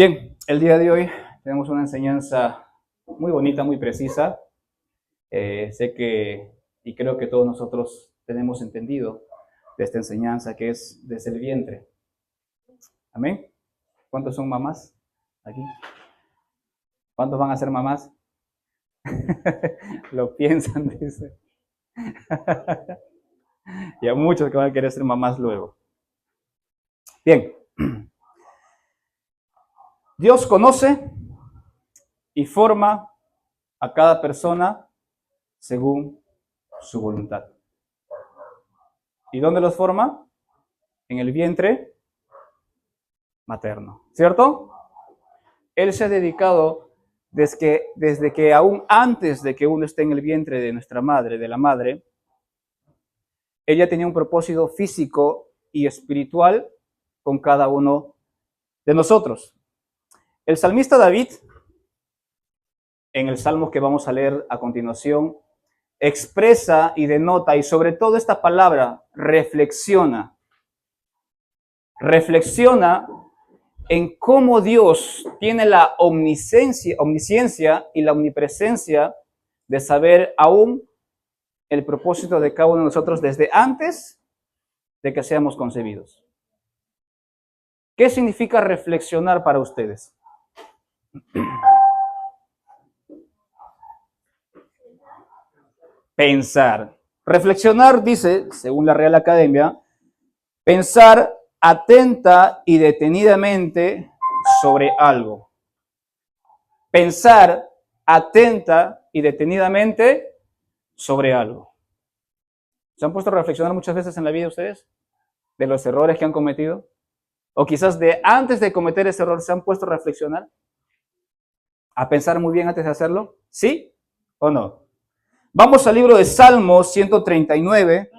Bien, el día de hoy tenemos una enseñanza muy bonita, muy precisa. Sé que y creo que todos nosotros tenemos entendido de esta enseñanza que es desde el vientre. Amén. ¿Cuántos son mamás aquí? ¿Cuántos van a ser mamás? Lo piensan, dice. Y a muchos que van a querer ser mamás luego. Bien. Dios conoce y forma a cada persona según su voluntad. ¿Y dónde los forma? En el vientre materno, ¿cierto? Él se ha dedicado desde que aún antes de que uno esté en el vientre de nuestra madre, de la madre, ella tenía un propósito físico y espiritual con cada uno de nosotros. El salmista David, en el salmo que vamos a leer a continuación, expresa y denota, y sobre todo esta palabra, reflexiona en cómo Dios tiene la omnisciencia y la omnipresencia de saber aún el propósito de cada uno de nosotros desde antes de que seamos concebidos. ¿Qué significa reflexionar para ustedes? Pensar. Reflexionar, dice, según la Real Academia, pensar atenta y detenidamente sobre algo. Pensar atenta y detenidamente sobre algo. ¿Se han puesto a reflexionar muchas veces en la vida ustedes? De los errores que han cometido. O quizás de antes de cometer ese error se han puesto a reflexionar. A pensar muy bien antes de hacerlo. ¿Sí o no? Vamos al libro de Salmo 139.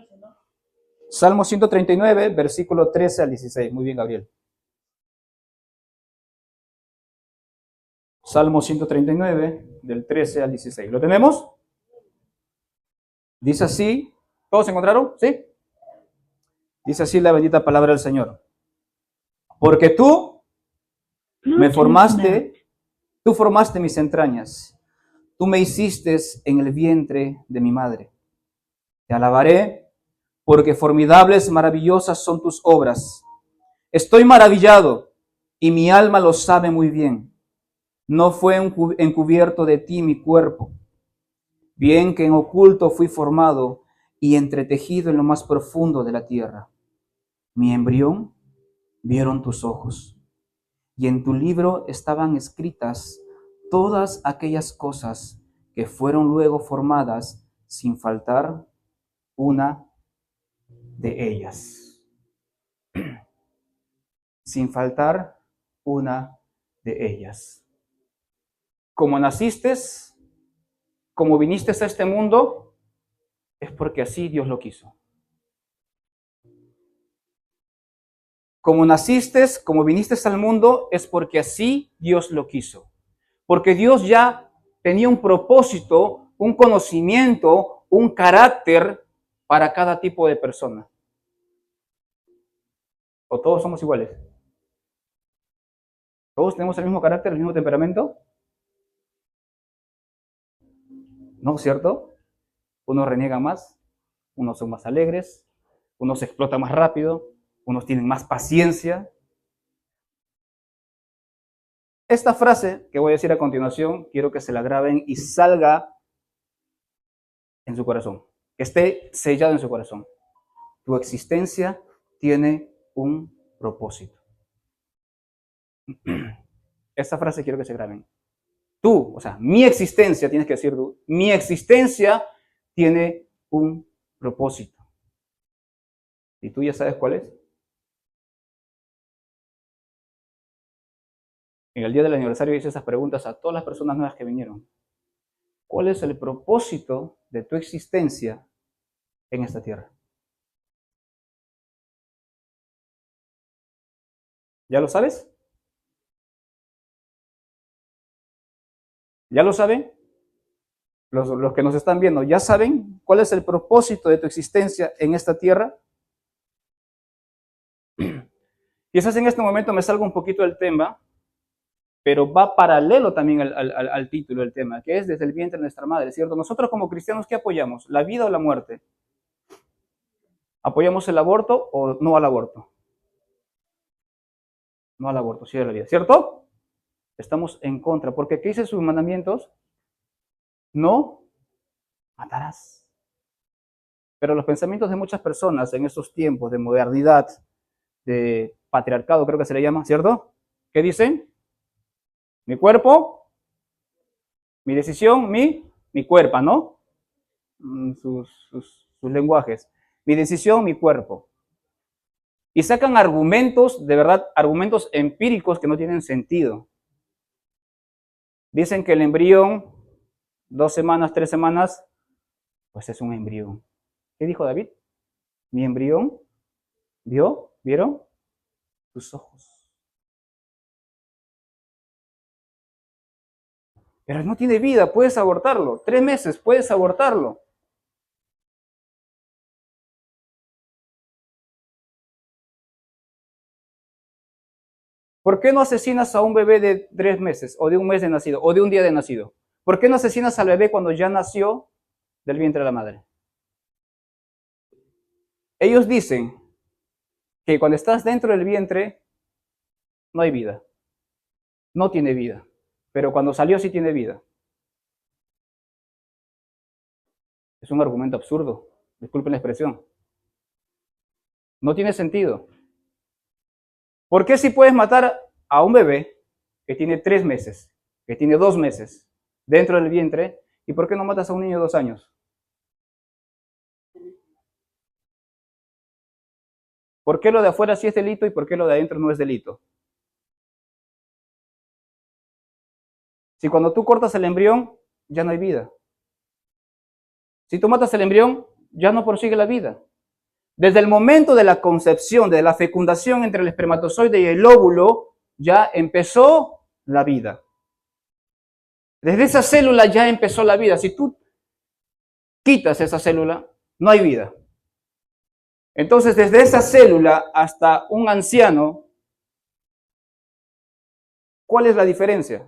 Salmo 139, versículo 13 al 16. Muy bien, Gabriel. Salmo 139, del 13 al 16. ¿Lo tenemos? Dice así. ¿Todos se encontraron? ¿Sí? Dice así la bendita palabra del Señor. Porque tú me formaste, tú formaste mis entrañas. Tú me hiciste en el vientre de mi madre. Te alabaré, porque formidables, maravillosas son tus obras. Estoy maravillado, y mi alma lo sabe muy bien. No fue encubierto de ti mi cuerpo. Bien que en oculto fui formado y entretejido en lo más profundo de la tierra. Mi embrión vieron tus ojos, y en tu libro estaban escritas todas aquellas cosas que fueron luego formadas sin faltar una de ellas. Sin faltar una de ellas. Como naciste, como viniste a este mundo, es porque así Dios lo quiso. Como naciste, como viniste al mundo, es porque así Dios lo quiso. Porque Dios ya tenía un propósito, un conocimiento, un carácter para cada tipo de persona. ¿O todos somos iguales? ¿Todos tenemos el mismo carácter, el mismo temperamento? ¿No es cierto? Unos reniegan más, unos son más alegres, unos se explotan más rápido, unos tienen más paciencia. Esta frase que voy a decir a continuación, quiero que se la graben y salga en su corazón, que esté sellado en su corazón. Tu existencia tiene un propósito. Esta frase quiero que se graben. Tú, o sea, mi existencia, tienes que decir tú, mi existencia tiene un propósito. ¿Y tú ya sabes cuál es? En el día del aniversario hice esas preguntas a todas las personas nuevas que vinieron. ¿Cuál es el propósito de tu existencia en esta tierra? ¿Ya lo sabes? ¿Ya lo saben? Los que nos están viendo, ¿ya saben cuál es el propósito de tu existencia en esta tierra? Quizás en este momento me salga un poquito del tema, pero va paralelo también al título del tema, que es desde el vientre de nuestra madre, ¿cierto? Nosotros como cristianos, ¿qué apoyamos? ¿La vida o la muerte? ¿Apoyamos el aborto o no al aborto? No al aborto, sí a la vida, ¿cierto? Estamos en contra, porque ¿qué dice sus mandamientos? No matarás. Pero los pensamientos de muchas personas en estos tiempos de modernidad, de patriarcado, creo que se le llama, ¿cierto? ¿Qué dicen? Mi cuerpo, mi decisión, mi cuerpo, ¿no? Sus lenguajes. Mi decisión, mi cuerpo. Y sacan argumentos, de verdad, argumentos empíricos que no tienen sentido. Dicen que el embrión, 2 semanas, 3 semanas, pues es un embrión. ¿Qué dijo David? Mi embrión, ¿vieron? Tus ojos. Pero no tiene vida, puedes abortarlo. 3 meses, puedes abortarlo. ¿Por qué no asesinas a un bebé de 3 meses, o de un mes de nacido, o de un día de nacido? ¿Por qué no asesinas al bebé cuando ya nació del vientre de la madre? Ellos dicen que cuando estás dentro del vientre no hay vida, no tiene vida, pero cuando salió sí tiene vida. Es un argumento absurdo, disculpen la expresión. No tiene sentido. ¿Por qué si puedes matar a un bebé que tiene 3 meses, que tiene 2 meses dentro del vientre, y por qué no matas a un niño de 2 años? ¿Por qué lo de afuera sí es delito y por qué lo de adentro no es delito? Si cuando tú cortas el embrión, ya no hay vida. Si tú matas el embrión, ya no prosigue la vida. Desde el momento de la concepción, de la fecundación entre el espermatozoide y el óvulo, ya empezó la vida. Desde esa célula ya empezó la vida. Si tú quitas esa célula, no hay vida. Entonces, desde esa célula hasta un anciano, ¿cuál es la diferencia?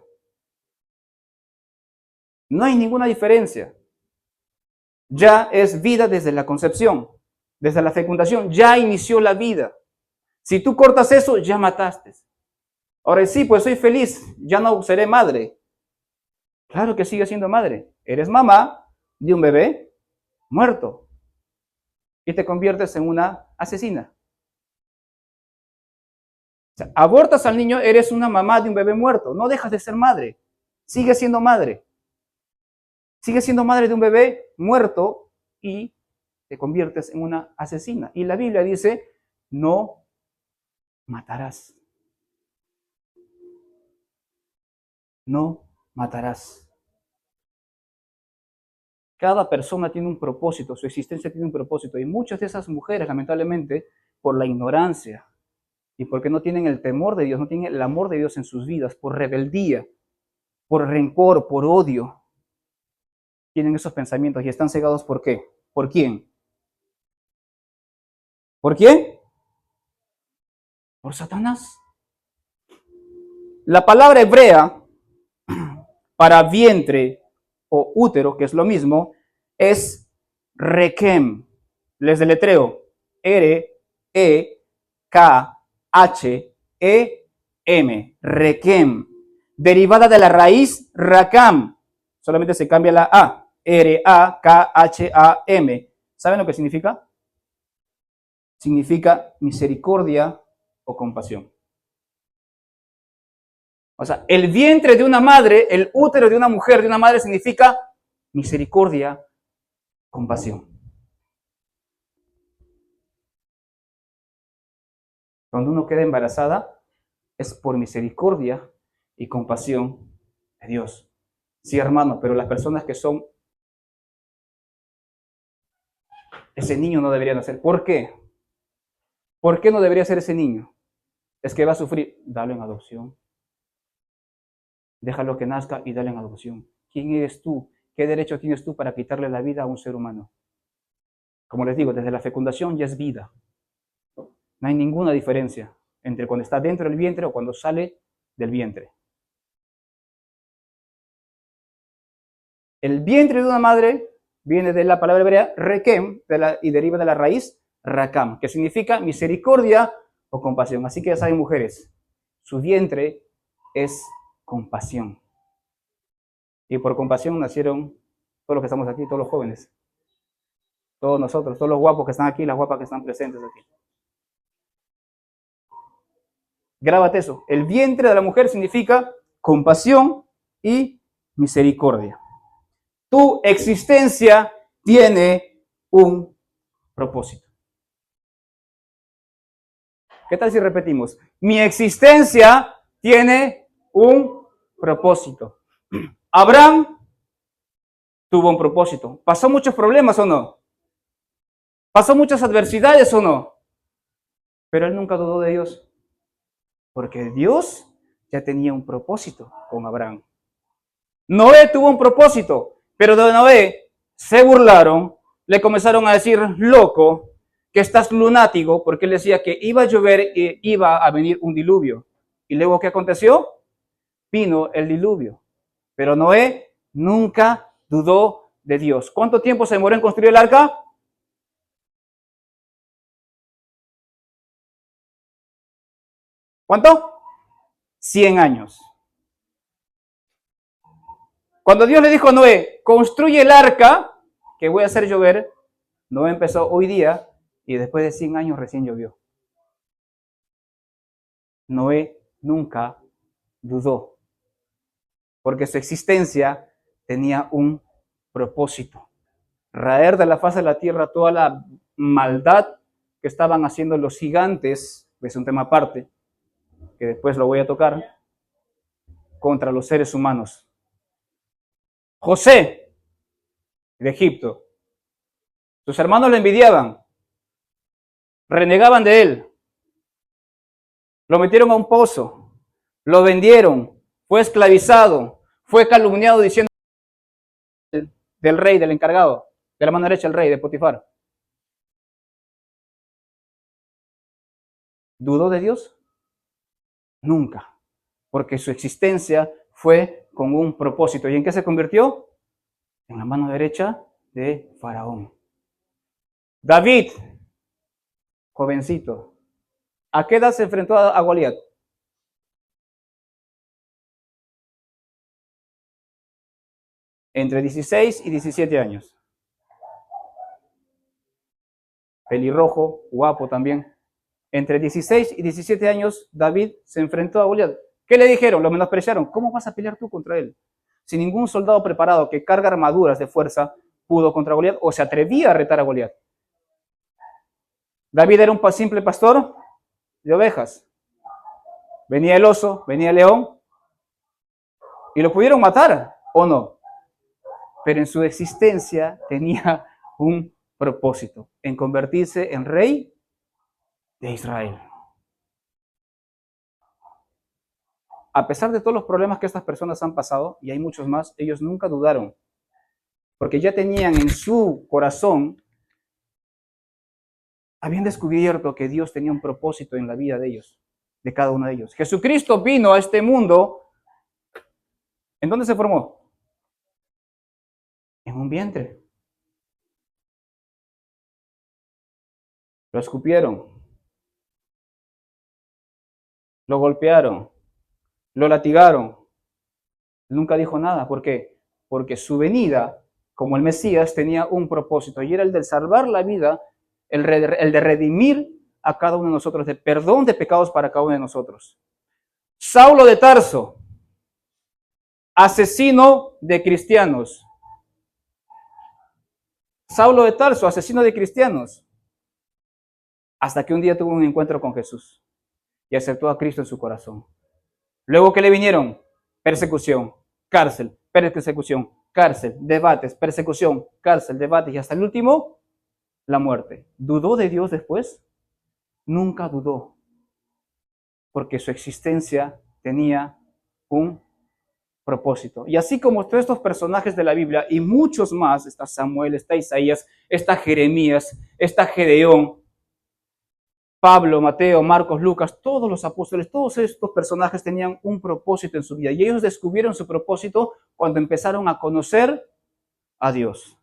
No hay ninguna diferencia. Ya es vida desde la concepción, desde la fecundación, ya inició la vida. Si tú cortas eso, ya mataste. Ahora sí, pues soy feliz, ya no seré madre. Claro que sigue siendo madre. Eres mamá de un bebé muerto y te conviertes en una asesina. O sea, abortas al niño, eres una mamá de un bebé muerto. No dejas de ser madre. Sigue siendo madre. Sigue siendo madre de un bebé muerto y te conviertes en una asesina. Y la Biblia dice, no matarás. No matarás. Cada persona tiene un propósito, su existencia tiene un propósito. Y muchas de esas mujeres, lamentablemente, por la ignorancia y porque no tienen el temor de Dios, no tienen el amor de Dios en sus vidas, por rebeldía, por rencor, por odio, tienen esos pensamientos y están cegados ¿por qué? ¿Por quién? ¿Por quién? Por Satanás. La palabra hebrea para vientre o útero, que es lo mismo, es requem. Les deletreo. R-E-K-H-E-M. Requem. Derivada de la raíz rakam. Solamente se cambia la A. R-A-K-H-A-M. ¿Saben lo que significa? Significa misericordia o compasión. O sea, el vientre de una madre, el útero de una mujer, de una madre, significa misericordia, compasión. Cuando uno queda embarazada, es por misericordia y compasión de Dios. Sí, hermano, pero las personas que son, ese niño no debería nacer. ¿Por qué? ¿Por qué no debería ser ese niño? Es que va a sufrir. Dale en adopción. Déjalo que nazca y dale en adopción. ¿Quién eres tú? ¿Qué derecho tienes tú para quitarle la vida a un ser humano? Como les digo, desde la fecundación ya es vida. No hay ninguna diferencia entre cuando está dentro del vientre o cuando sale del vientre. El vientre de una madre viene de la palabra hebrea rekem y deriva de la raíz rakam, que significa misericordia o compasión. Así que ya saben, mujeres, su vientre es compasión. Y por compasión nacieron todos los que estamos aquí, todos los jóvenes, todos nosotros, todos los guapos que están aquí, las guapas que están presentes aquí. Grábate eso. El vientre de la mujer significa compasión y misericordia. Tu existencia tiene un propósito. ¿Qué tal si repetimos? Mi existencia tiene un propósito. Abraham tuvo un propósito. ¿Pasó muchos problemas o no? ¿Pasó muchas adversidades o no? Pero él nunca dudó de Dios. Porque Dios ya tenía un propósito con Abraham. Noé tuvo un propósito, pero de Noé se burlaron, le comenzaron a decir loco, que estás lunático, porque él decía que iba a llover y iba a venir un diluvio. ¿Y luego qué aconteció? Vino el diluvio. Pero Noé nunca dudó de Dios. ¿Cuánto tiempo se demoró en construir el arca? ¿Cuánto? 100 años. Cuando Dios le dijo a Noé, construye el arca que voy a hacer llover, Noé empezó hoy día y después de 100 años recién llovió. Noé nunca dudó, porque su existencia tenía un propósito. Raer de la faz de la tierra toda la maldad que estaban haciendo los gigantes, es un tema aparte, que después lo voy a tocar, contra los seres humanos. José, de Egipto, sus hermanos le envidiaban, renegaban de él, lo metieron a un pozo, lo vendieron, fue esclavizado, fue calumniado diciendo del rey, del encargado, de la mano derecha del rey, de Potifar. ¿Dudó de Dios? Nunca, porque su existencia fue con un propósito. ¿Y en qué se convirtió? En la mano derecha de Faraón. David, jovencito, ¿a qué edad se enfrentó a Goliat? Entre 16 y 17 años. Pelirrojo, guapo también. Entre 16 y 17 años, David se enfrentó a Goliat. ¿Qué le dijeron? Lo menospreciaron. ¿Cómo vas a pelear tú contra él? Si ningún soldado preparado que carga armaduras de fuerza pudo contra Goliat o se atrevía a retar a Goliat. David era un simple pastor de ovejas. Venía el oso, venía el león y lo pudieron matar, ¿o no? Pero en su existencia tenía un propósito, en convertirse en rey de Israel. A pesar de todos los problemas que estas personas han pasado, y hay muchos más, ellos nunca dudaron, porque ya tenían en su corazón, habían descubierto que Dios tenía un propósito en la vida de ellos, de cada uno de ellos. Jesucristo vino a este mundo, ¿en dónde se formó? En un vientre. Lo escupieron, lo golpearon, lo latigaron. Nunca dijo nada. ¿Por qué? Porque su venida, como el Mesías, tenía un propósito y era el de salvar la vida, el de redimir a cada uno de nosotros, de perdón de pecados para cada uno de nosotros. Saulo de Tarso, asesino de cristianos. Saulo de Tarso, asesino de cristianos. Hasta que un día tuvo un encuentro con Jesús y aceptó a Cristo en su corazón. Luego, ¿qué le vinieron? Persecución, cárcel, persecución, cárcel, debates, persecución, cárcel, debates y hasta el último, la muerte. ¿Dudó de Dios después? Nunca dudó, porque su existencia tenía un propósito. Y así como todos estos personajes de la Biblia y muchos más, está Samuel, está Isaías, está Jeremías, está Gedeón, Pablo, Mateo, Marcos, Lucas, todos los apóstoles, todos estos personajes tenían un propósito en su vida y ellos descubrieron su propósito cuando empezaron a conocer a Dios.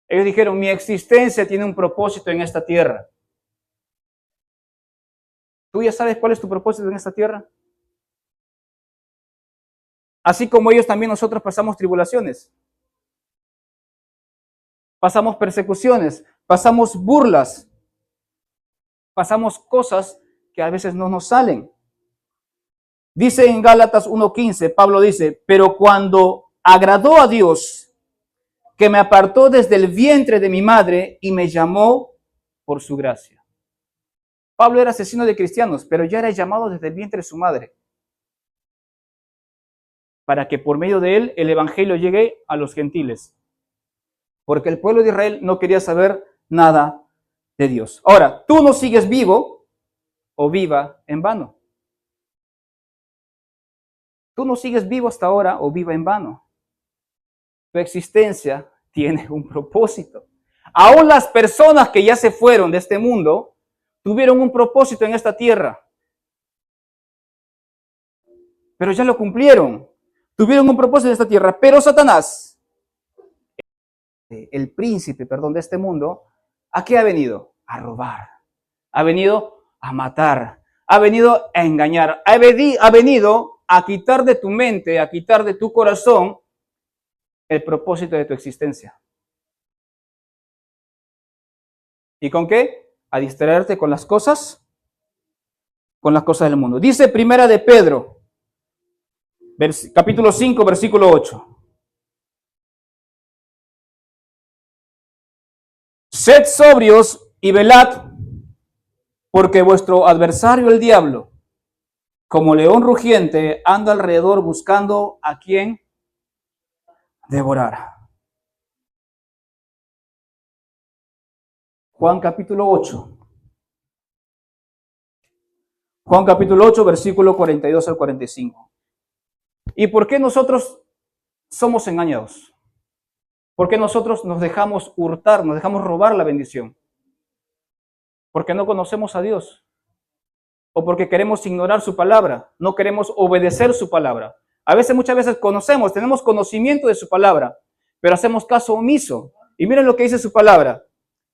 Ellos dijeron, mi existencia tiene un propósito en esta tierra. ¿Tú ya sabes cuál es tu propósito en esta tierra? Así como ellos, también nosotros pasamos tribulaciones. Pasamos persecuciones, pasamos burlas, pasamos cosas que a veces no nos salen. Dice en Gálatas 1:15, Pablo dice, pero cuando agradó a Dios, que me apartó desde el vientre de mi madre y me llamó por su gracia. Pablo era asesino de cristianos, pero ya era llamado desde el vientre de su madre, para que por medio de él el evangelio llegue a los gentiles. Porque el pueblo de Israel no quería saber nada de Dios. Ahora, tú no sigues vivo o viva en vano. Tú no sigues vivo hasta ahora o viva en vano. Tu existencia tiene un propósito. Aún las personas que ya se fueron de este mundo tuvieron un propósito en esta tierra. Pero ya lo cumplieron. Tuvieron un propósito en esta tierra. Pero Satanás, el príncipe, de este mundo, ¿a qué ha venido? A robar. Ha venido a matar. Ha venido a engañar. Ha venido a quitar de tu mente, a quitar de tu corazón el propósito de tu existencia. ¿Y con qué? A distraerte con las cosas del mundo. Dice Primera de Pedro, capítulo 5, versículo 8. Sed sobrios y velad, porque vuestro adversario el diablo, como león rugiente, anda alrededor buscando a quien devorar. Juan capítulo 8. Juan capítulo 8, versículo 42 al 45. ¿Y por qué nosotros somos engañados? ¿Por qué nosotros nos dejamos hurtar, nos dejamos robar la bendición? Porque no conocemos a Dios. O porque queremos ignorar su palabra, no queremos obedecer su palabra. Muchas veces conocemos, tenemos conocimiento de su palabra, pero hacemos caso omiso. Y miren lo que dice su palabra.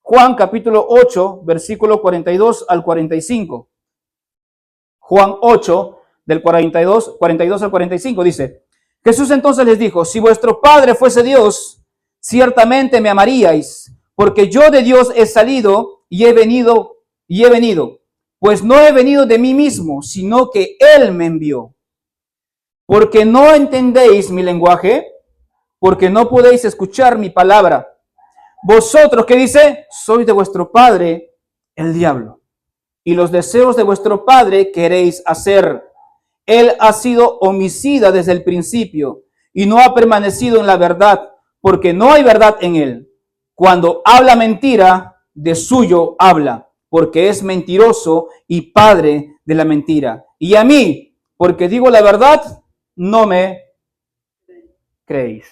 Juan capítulo 8, versículo 42 al 45. Juan 8, del 42 al 45 dice, Jesús entonces les dijo, si vuestro Padre fuese Dios, ciertamente me amaríais, porque yo de Dios he salido y he venido, pues no he venido de mí mismo, sino que Él me envió. Porque no entendéis mi lenguaje, porque no podéis escuchar mi palabra. Vosotros, ¿qué dice? Sois de vuestro padre, el diablo, y los deseos de vuestro padre queréis hacer. Él ha sido homicida desde el principio y no ha permanecido en la verdad, porque no hay verdad en él. Cuando habla mentira, de suyo habla, porque es mentiroso y padre de la mentira. Y a mí, porque digo la verdad, no me creéis.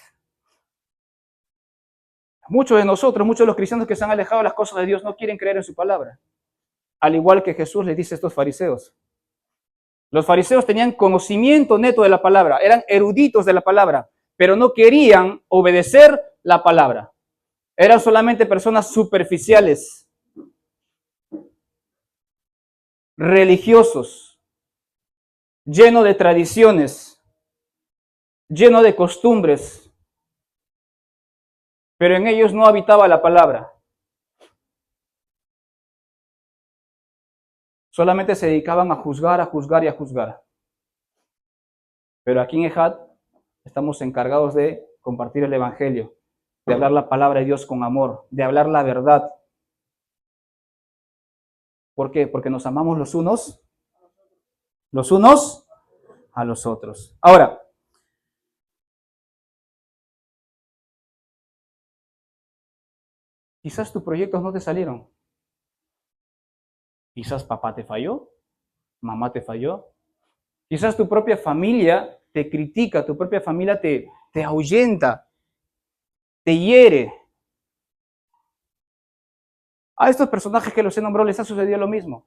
Muchos de nosotros, muchos de los cristianos que se han alejado de las cosas de Dios no quieren creer en su palabra. Al igual que Jesús les dice a estos fariseos. Los fariseos tenían conocimiento neto de la palabra, eran eruditos de la palabra, pero no querían obedecer la palabra. Eran solamente personas superficiales, religiosos, llenos de tradiciones, llenos de costumbres, pero en ellos no habitaba la palabra. Solamente se dedicaban a juzgar y a juzgar. Pero aquí en EJAD estamos encargados de compartir el Evangelio, de hablar la palabra de Dios con amor, de hablar la verdad. ¿Por qué? Porque nos amamos los unos a los otros. Ahora, quizás tus proyectos no te salieron. Quizás papá te falló, mamá te falló. Quizás tu propia familia te critica, tu propia familia te ahuyenta, te hiere. A estos personajes que los he nombrado les ha sucedido lo mismo.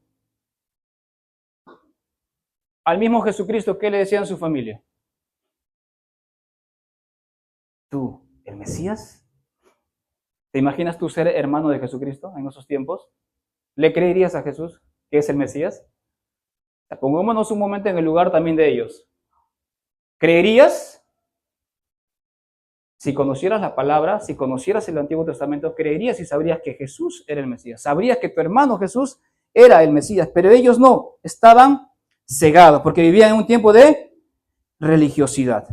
Al mismo Jesucristo, ¿qué le decían a su familia? Tú, el ¿El Mesías? ¿Te imaginas tú ser hermano de Jesucristo en esos tiempos? ¿Le creerías a Jesús que es el Mesías? Pongámonos un momento en el lugar también de ellos. ¿Creerías? Si conocieras la palabra, si conocieras el Antiguo Testamento, creerías y sabrías que Jesús era el Mesías. Sabrías que tu hermano Jesús era el Mesías, pero ellos no, estaban cegados porque vivían en un tiempo de religiosidad.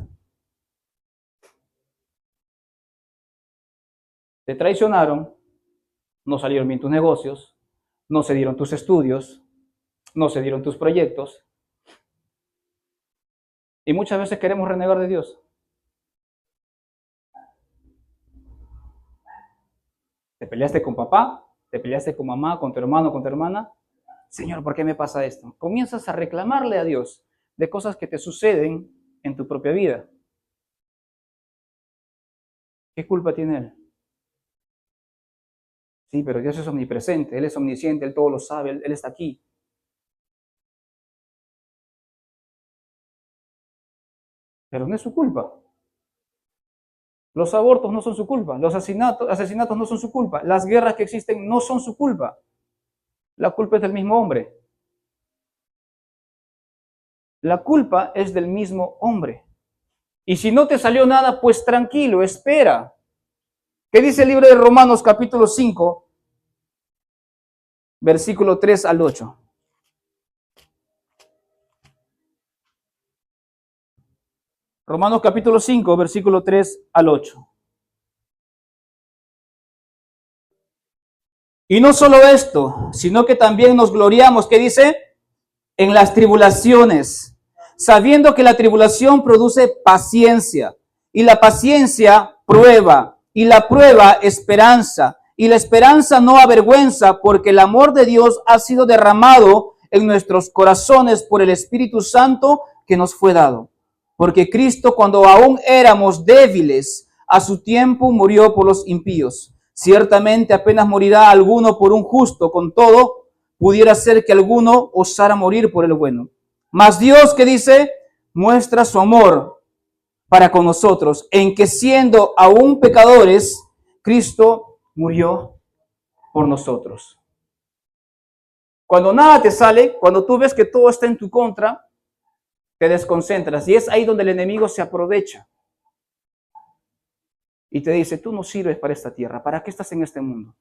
Te traicionaron, no salieron bien tus negocios, no se dieron tus estudios, no se dieron tus proyectos. Y muchas veces queremos renegar de Dios. Te peleaste con papá, te peleaste con mamá, con tu hermano, con tu hermana. Señor, ¿por qué me pasa esto? Comienzas a reclamarle a Dios de cosas que te suceden en tu propia vida. ¿Qué culpa tiene Él? Sí, pero Dios es omnipresente, Él es omnisciente, Él todo lo sabe, Él está aquí. Pero no es su culpa. Los abortos no son su culpa, los asesinatos no son su culpa, las guerras que existen no son su culpa. La culpa es del mismo hombre. La culpa es del mismo hombre. Y si no te salió nada, pues tranquilo, espera. ¿Qué dice el libro de Romanos capítulo 5, versículo 3 al 8? Romanos capítulo 5, versículo 3 al 8. Y no solo esto, sino que también nos gloriamos, ¿qué dice? En las tribulaciones, sabiendo que la tribulación produce paciencia, y la paciencia prueba, y la prueba esperanza, y la esperanza no avergüenza, porque el amor de Dios ha sido derramado en nuestros corazones por el Espíritu Santo que nos fue dado. Porque Cristo, cuando aún éramos débiles, a su tiempo murió por los impíos. Ciertamente apenas morirá alguno por un justo, con todo, pudiera ser que alguno osara morir por el bueno. Mas Dios, que dice, muestra su amor para con nosotros, en que siendo aún pecadores, Cristo murió por nosotros. Cuando nada te sale, cuando tú ves que todo está en tu contra, te desconcentras y es ahí donde el enemigo se aprovecha. Y te dice, tú no sirves para esta tierra, ¿para qué estás en este mundo?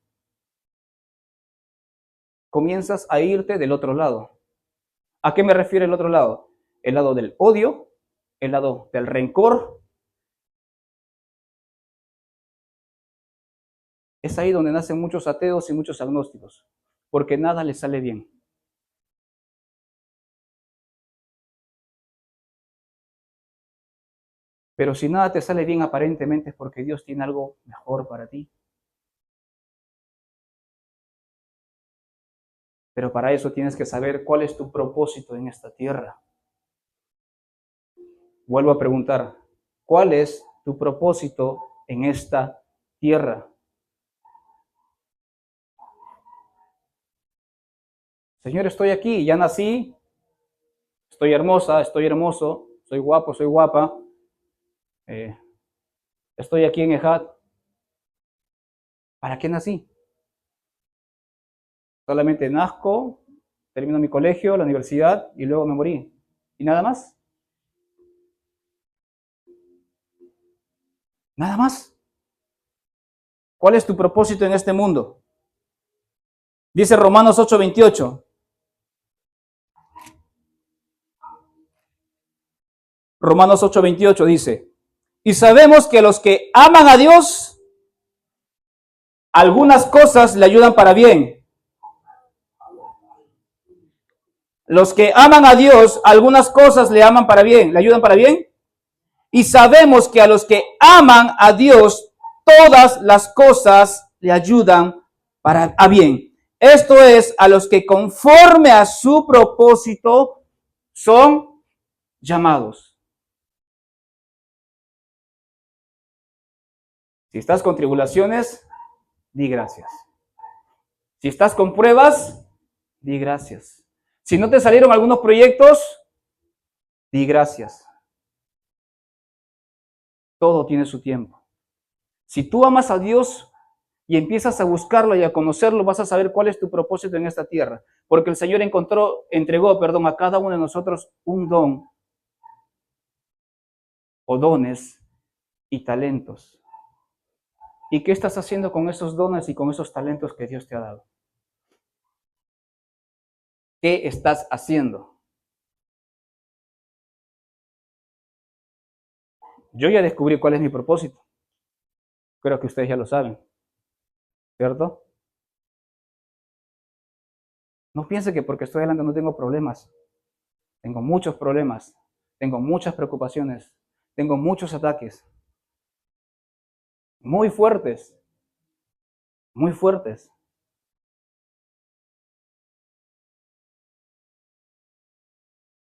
Comienzas a irte del otro lado. ¿A qué me refiero el otro lado? El lado del odio, el lado del rencor. Es ahí donde nacen muchos ateos y muchos agnósticos, porque nada les sale bien. Pero si nada te sale bien aparentemente es porque Dios tiene algo mejor para ti. Pero para eso tienes que saber cuál es tu propósito en esta tierra. Vuelvo a preguntar, ¿cuál es tu propósito en esta tierra? Señor, estoy aquí, ya nací, estoy hermosa, estoy hermoso, soy guapo, soy guapa, estoy aquí en Ejat. ¿Para qué nací? Solamente nazco, termino mi colegio, la universidad y luego me morí. ¿Y nada más? ¿Nada más? ¿Cuál es tu propósito en este mundo? Dice Romanos 8:28. Romanos 8:28 dice, y sabemos que los que aman a Dios, algunas cosas le ayudan para bien. Los que aman a Dios, algunas cosas le aman para bien, le ayudan para bien. Y sabemos que a los que aman a Dios, todas las cosas le ayudan para bien. Esto es, a los que conforme a su propósito son llamados. Si estás con tribulaciones, di gracias. Si estás con pruebas, di gracias. Si no te salieron algunos proyectos, di gracias. Todo tiene su tiempo. Si tú amas a Dios y empiezas a buscarlo y a conocerlo, vas a saber cuál es tu propósito en esta tierra. Porque el Señor entregó a cada uno de nosotros un don o dones y talentos. ¿Y qué estás haciendo con esos dones y con esos talentos que Dios te ha dado? ¿Qué estás haciendo? Yo ya descubrí cuál es mi propósito. Creo que ustedes ya lo saben, ¿cierto? No piense que porque estoy hablando no tengo problemas. Tengo muchos problemas. Tengo muchas preocupaciones. Tengo muchos ataques. Muy fuertes. Muy fuertes.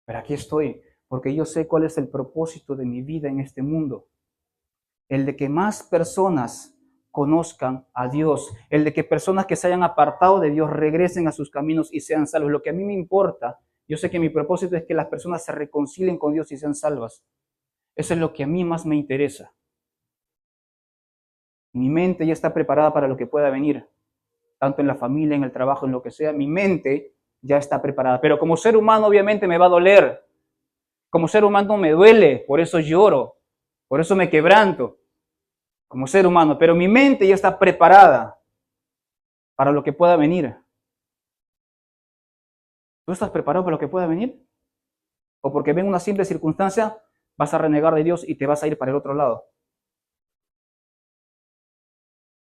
Pero aquí estoy, porque yo sé cuál es el propósito de mi vida en este mundo. El de que más personas conozcan a Dios, el de que personas que se hayan apartado de Dios regresen a sus caminos y sean salvos. Lo que a mí me importa, yo sé que mi propósito es que las personas se reconcilien con Dios y sean salvas. Eso es lo que a mí más me interesa. Mi mente ya está preparada para lo que pueda venir, tanto en la familia, en el trabajo, en lo que sea. Mi mente ya está preparada. Pero como ser humano obviamente me va a doler. Como ser humano me duele, por eso lloro, por eso me quebranto, como ser humano. Pero mi mente ya está preparada para lo que pueda venir. ¿Tú estás preparado para lo que pueda venir? ¿O porque ven una simple circunstancia vas a renegar de Dios y te vas a ir para el otro lado?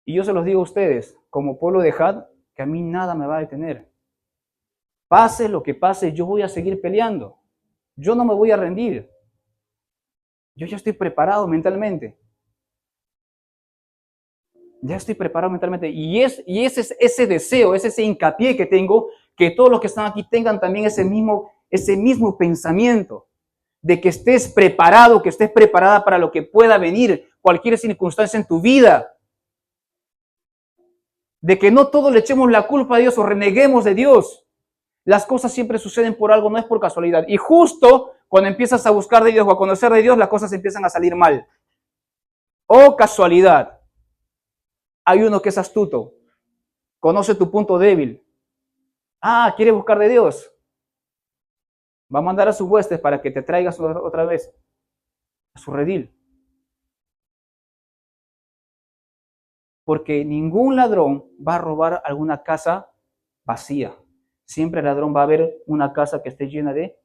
Y yo se los digo a ustedes, como pueblo de Had, que a mí nada me va a detener. Pase lo que pase, yo voy a seguir peleando. Yo no me voy a rendir. Yo ya estoy preparado mentalmente. Ya estoy preparado mentalmente. Y ese es ese deseo, es ese hincapié que tengo, que todos los que están aquí tengan también ese mismo pensamiento, de que estés preparado, que estés preparada para lo que pueda venir, cualquier circunstancia en tu vida. De que no todo le echemos la culpa a Dios o reneguemos de Dios. Las cosas siempre suceden por algo, no es por casualidad. Y justo cuando empiezas a buscar de Dios o a conocer de Dios, las cosas empiezan a salir mal. O casualidad. Hay uno que es astuto, conoce tu punto débil. Ah, quiere buscar de Dios. Va a mandar a sus huestes para que te traigas otra vez a su redil. Porque ningún ladrón va a robar alguna casa vacía. Siempre el ladrón va a ver una casa que esté llena de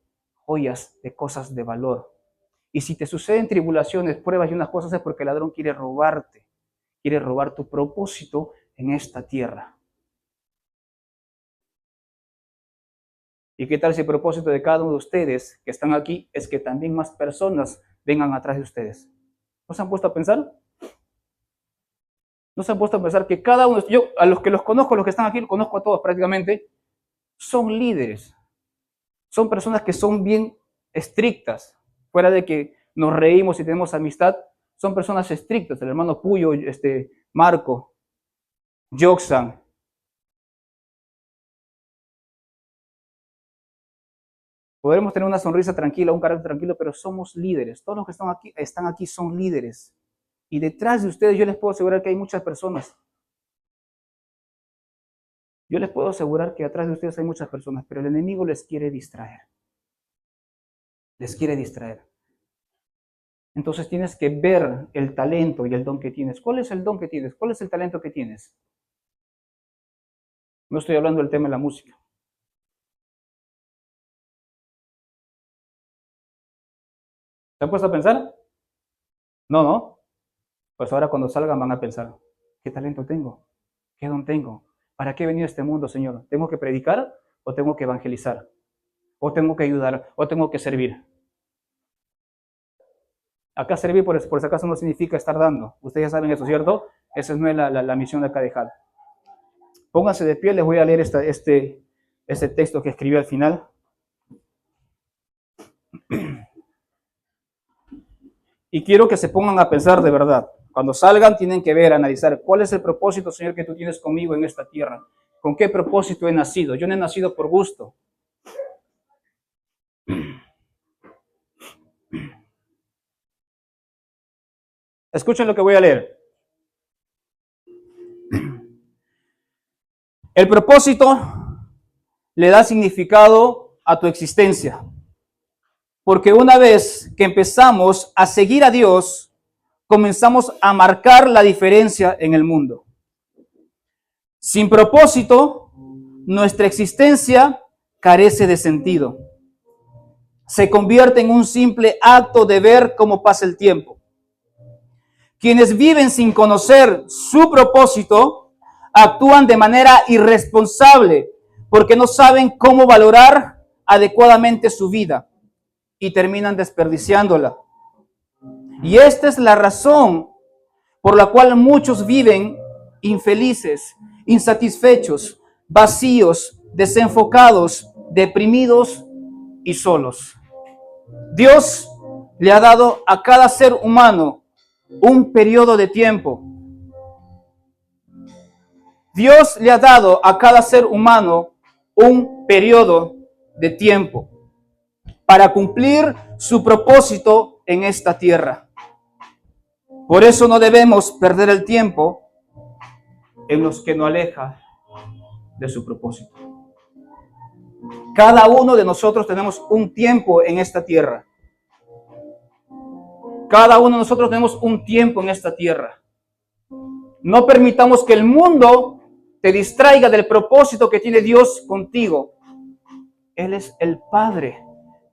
joyas, de cosas de valor. Y si te suceden tribulaciones, pruebas y unas cosas es porque el ladrón quiere robarte, quiere robar tu propósito en esta tierra. ¿Y qué tal si el propósito de cada uno de ustedes que están aquí es que también más personas vengan atrás de ustedes? ¿No se han puesto a pensar? ¿No se han puesto a pensar que cada uno, yo a los que los conozco, los que están aquí, los conozco a todos prácticamente, son líderes, son personas que son bien estrictas, fuera de que nos reímos y tenemos amistad, son personas estrictas, el hermano Puyo, Marco, Joxan. Podremos tener una sonrisa tranquila, un carácter tranquilo, pero somos líderes. Todos los que están aquí son líderes. Y detrás de ustedes yo les puedo asegurar que hay muchas personas. Yo les puedo asegurar que atrás de ustedes hay muchas personas, pero el enemigo les quiere distraer. Les quiere distraer. Entonces tienes que ver el talento y el don que tienes. ¿Cuál es el don que tienes? ¿Cuál es el talento que tienes? No estoy hablando del tema de la música. ¿Se han puesto a pensar? No, no. Pues ahora cuando salgan van a pensar, ¿qué talento tengo? ¿Qué don tengo? ¿Para qué he venido a este mundo, Señor? ¿Tengo que predicar o tengo que evangelizar? ¿O tengo que ayudar? ¿O tengo que servir? Acá servir, por si acaso, no significa estar dando. Ustedes ya saben eso, ¿cierto? Esa no es la misión de acá de HAD. Pónganse de pie, les voy a leer este texto que escribió al final. Y quiero que se pongan a pensar de verdad. Cuando salgan tienen que ver, analizar cuál es el propósito, Señor, que tú tienes conmigo en esta tierra. ¿Con qué propósito he nacido? Yo no he nacido por gusto. Escuchen lo que voy a leer. El propósito le da significado a tu existencia. Porque una vez que empezamos a seguir a Dios, comenzamos a marcar la diferencia en el mundo. Sin propósito, nuestra existencia carece de sentido. Se convierte en un simple acto de ver cómo pasa el tiempo. Quienes viven sin conocer su propósito actúan de manera irresponsable porque no saben cómo valorar adecuadamente su vida y terminan desperdiciándola. Y esta es la razón por la cual muchos viven infelices, insatisfechos, vacíos, desenfocados, deprimidos y solos. Dios le ha dado a cada ser humano un periodo de tiempo. Dios le ha dado a cada ser humano un periodo de tiempo para cumplir su propósito en esta tierra. Por eso no debemos perder el tiempo en los que nos aleja de su propósito. Cada uno de nosotros tenemos un tiempo en esta tierra. Cada uno de nosotros tenemos un tiempo en esta tierra. No permitamos que el mundo te distraiga del propósito que tiene Dios contigo. Él es el Padre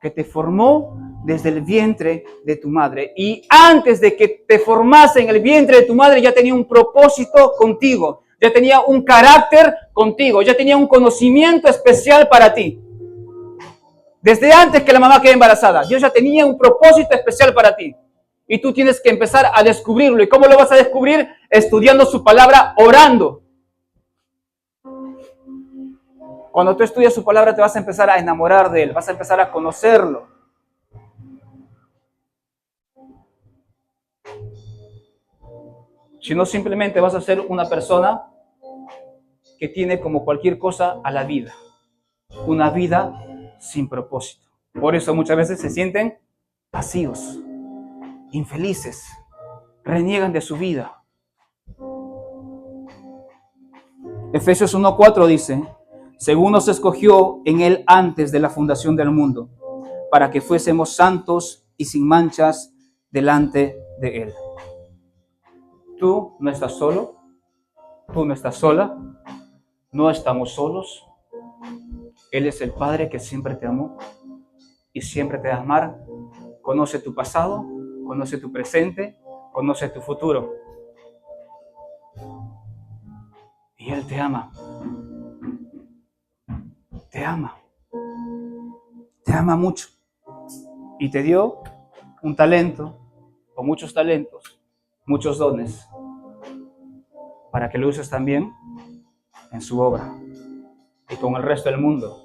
que te formó desde el vientre de tu madre. Y antes de que te formase en el vientre de tu madre, ya tenía un propósito contigo. Ya tenía un carácter contigo. Ya tenía un conocimiento especial para ti. Desde antes que la mamá quede embarazada, Dios ya tenía un propósito especial para ti. Y tú tienes que empezar a descubrirlo. ¿Y cómo lo vas a descubrir? Estudiando su palabra, orando. Cuando tú estudias su palabra te vas a empezar a enamorar de Él, vas a empezar a conocerlo. Si no, simplemente vas a ser una persona que tiene como cualquier cosa a la vida. Una vida sin propósito. Por eso muchas veces se sienten vacíos, infelices, reniegan de su vida. Efesios 1:4 dice: según nos escogió en Él antes de la fundación del mundo, para que fuésemos santos y sin manchas delante de Él. Tú no estás solo, tú no estás sola, no estamos solos. Él es el Padre que siempre te amó y siempre te va a amar. Conoce tu pasado, conoce tu presente, conoce tu futuro. Y Él te ama. Te ama. Te ama mucho. Y te dio un talento, o muchos talentos, muchos dones, para que lo uses también en su obra y con el resto del mundo,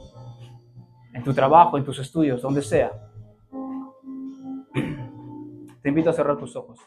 en tu trabajo, en tus estudios, donde sea. Te invito a cerrar tus ojos.